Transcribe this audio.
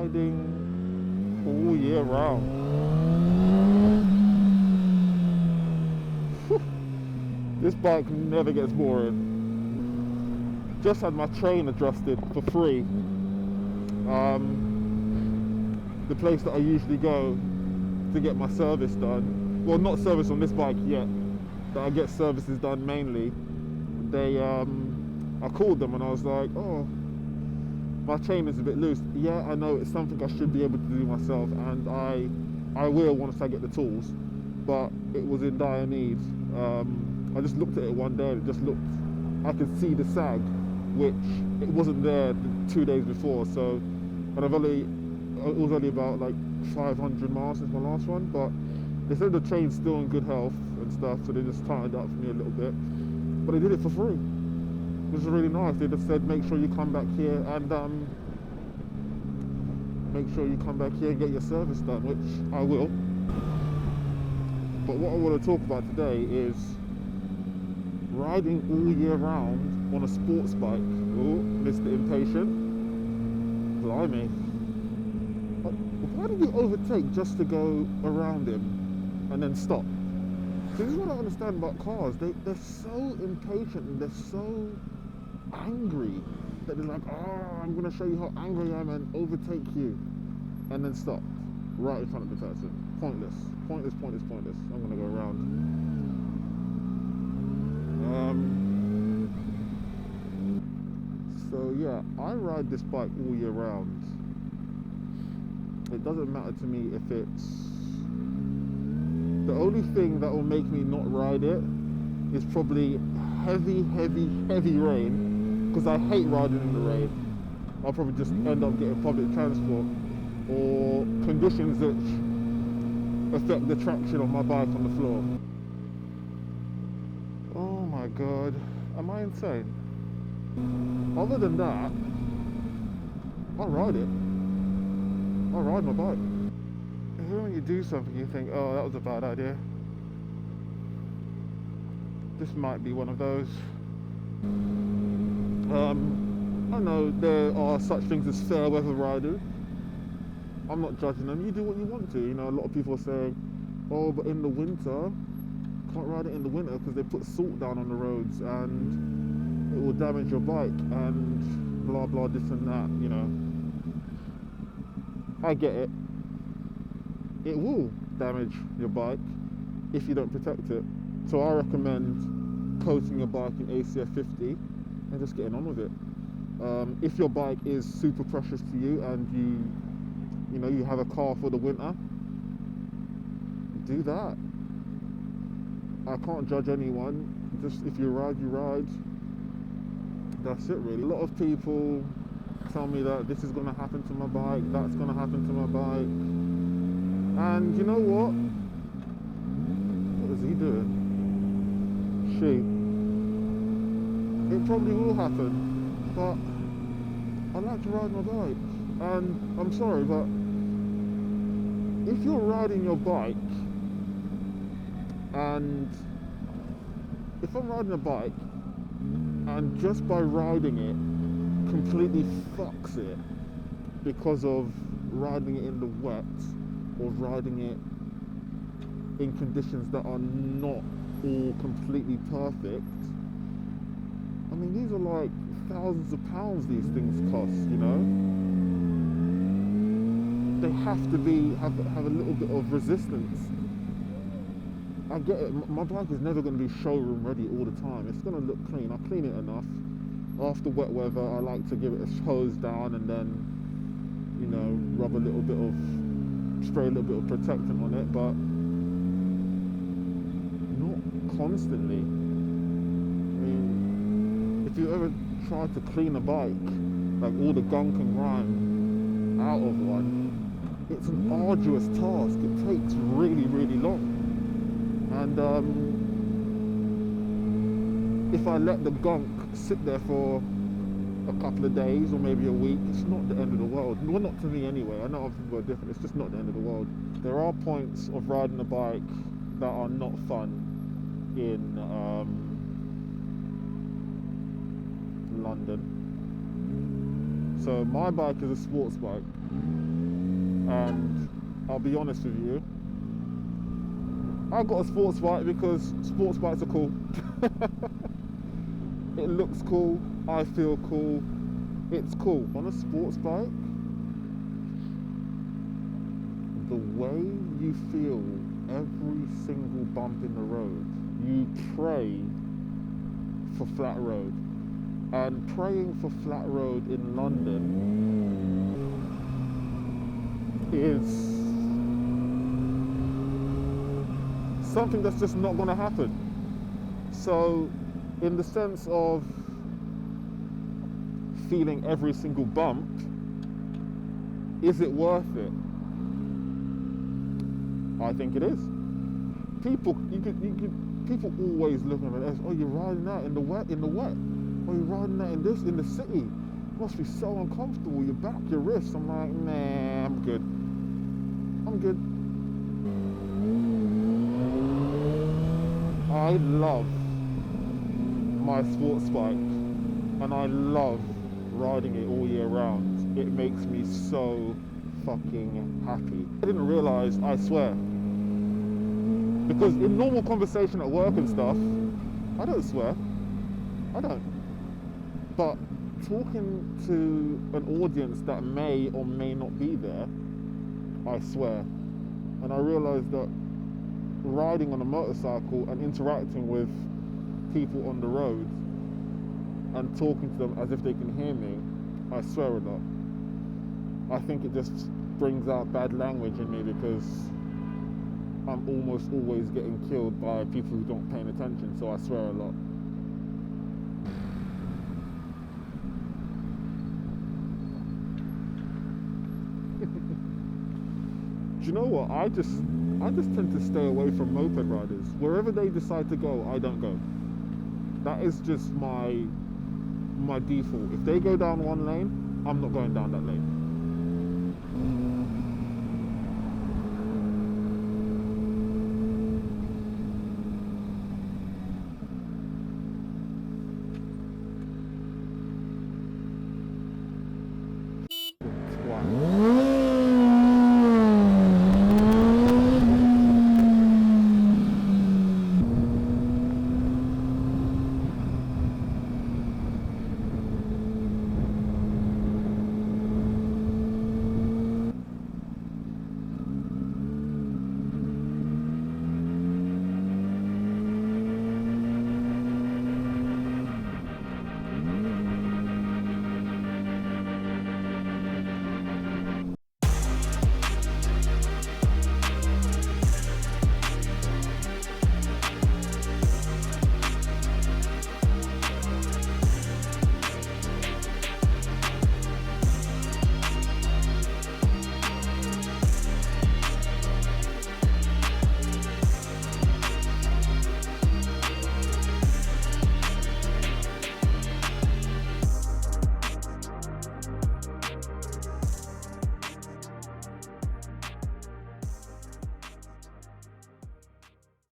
riding all year round. This bike never gets boring. Just had my train adjusted for free. The place that I usually go to get my service done, well, not service on this bike yet, that I get services done mainly, I called them and I was like, oh, my chain is a bit loose. Yeah, I know, it's something I should be able to do myself, and I will once I get the tools, but it was in dire need. I just looked at it one day and it just looked, I could see the sag, which it wasn't there 2 days before. So, and it was only about like 500 miles since my last one, but they said the chain's still in good health and stuff, so they just tightened it up for me a little bit, but they did it for free, which is really nice. They just said, make sure you come back here and get your service done, which I will. But what I want to talk about today is riding all year round on a sports bike. Oh, Mr. Impatient. Blimey. Why did you overtake just to go around him and then stop? This is what I understand about cars. They're so impatient and they're so angry that they're like, oh, I'm going to show you how angry I am and overtake you. And then stop right in front of the person. Pointless. I'm going to go around. So yeah, I ride this bike all year round. It doesn't matter to me if it's... The only thing that will make me not ride it is probably heavy rain, because I hate riding in the rain. I'll probably just end up getting public transport, or conditions which affect the traction of my bike on the floor. Oh my god, am I insane? Other than that, I'll ride it. I'll ride my bike. You know, when you do something you think, oh, that was a bad idea. This might be one of those. I know there are such things as fair weather riders. I'm not judging them. You do what you want to. You know, a lot of people are saying, oh, but in the winter, can't ride it in the winter because they put salt down on the roads and it will damage your bike and blah blah this and that, you know. I get it. It will damage your bike if you don't protect it. So I recommend coating your bike in ACF 50 and just getting on with it. If your bike is super precious to you and you know you have a car for the winter, do that. I can't judge anyone. Just if you ride, you ride. That's it really. A lot of people tell me that this is going to happen to my bike, that's going to happen to my bike. And you know what? What is he doing? She. It probably will happen, but I like to ride my bike. And I'm sorry, but if you're riding your bike and if I'm riding a bike and just by riding it completely fucks it because of riding it in the wet or riding it in conditions that are not all completely perfect, I mean, these are like thousands of pounds these things cost, you know. They have to have a little bit of resistance. I get it, my bike is never going to be showroom ready all the time. It's going to look clean. I clean it enough. After wet weather, I like to give it a hose down and then, you know, rub a little bit of, spray a little bit of protectant on it, but not constantly. I mean, if you ever try to clean a bike, like all the gunk and grime out of one, it's an arduous task. It takes really, really long. And if I let the gunk sit there for a couple of days or maybe a week, it's not the end of the world. Well, not to me anyway. I know other people are different. It's just not the end of the world. There are points of riding a bike that are not fun in London. So my bike is a sports bike, and I'll be honest with you, I got a sports bike because sports bikes are cool. It looks cool, I feel cool, it's cool. On a sports bike, the way you feel every single bump in the road, you pray for flat road. And praying for flat road in London is something that's just not going to happen. So in the sense of feeling every single bump, is it worth it? I think it is. People always look at it as, oh, you're riding out in the wet. Oh, you're riding out in the city. It must be so uncomfortable. Your back, your wrists. I'm like, nah, I'm good. I love my sports bike, and I love riding it all year round. It makes me so fucking happy. I didn't realise, I swear, because in normal conversation at work and stuff, I don't swear. I don't. But talking to an audience that may or may not be there, I swear. And I realised that riding on a motorcycle and interacting with people on the road and talking to them as if they can hear me, I swear a lot. I think it just brings out bad language in me because I'm almost always getting killed by people who don't pay attention, so I swear a lot. Do you know what? I just tend to stay away from moped riders. Wherever they decide to go, I don't go. That is just my default. If they go down one lane, I'm not going down that lane.